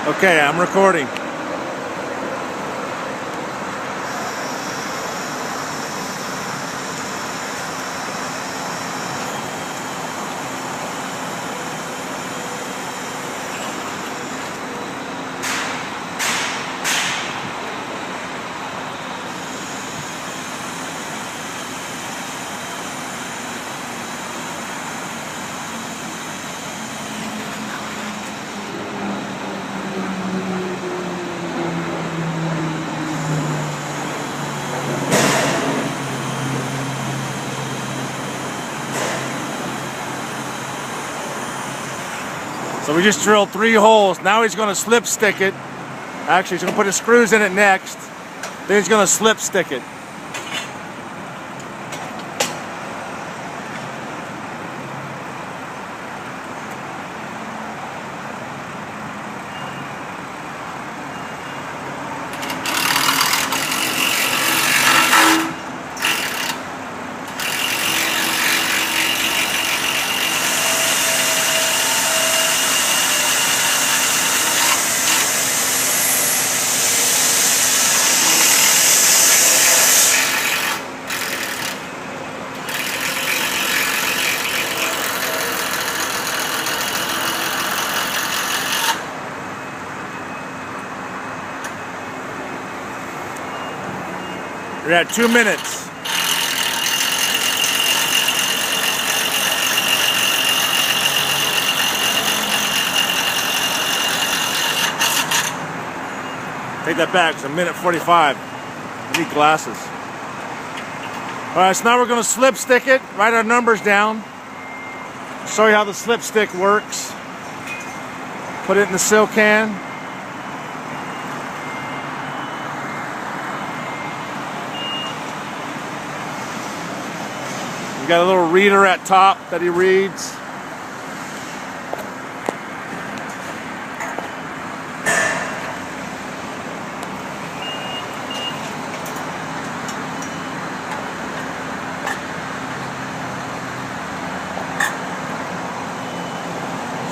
Okay, I'm recording. So we just drilled 3 holes. Now he's going to slip stick it. Actually, he's going to put his screws in it next. Then he's going to slip stick it. We're at 2 minutes. Take that back, it's 1:45. I need glasses. Alright, so now we're going to slip stick it, write our numbers down, show you how the slip stick works. Put it in the sill can. You got a little reader at top that he reads.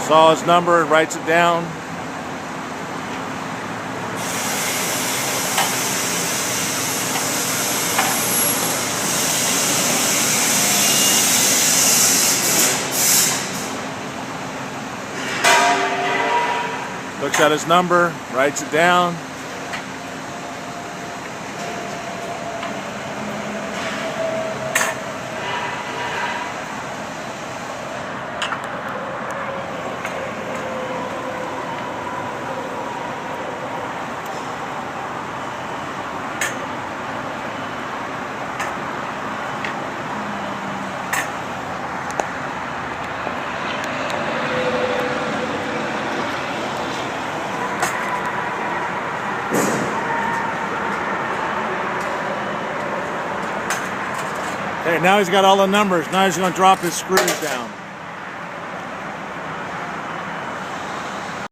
Saw his number and writes it down. Looks at his number, writes it down. Okay, now he's got all the numbers. Now he's going to drop his screws down.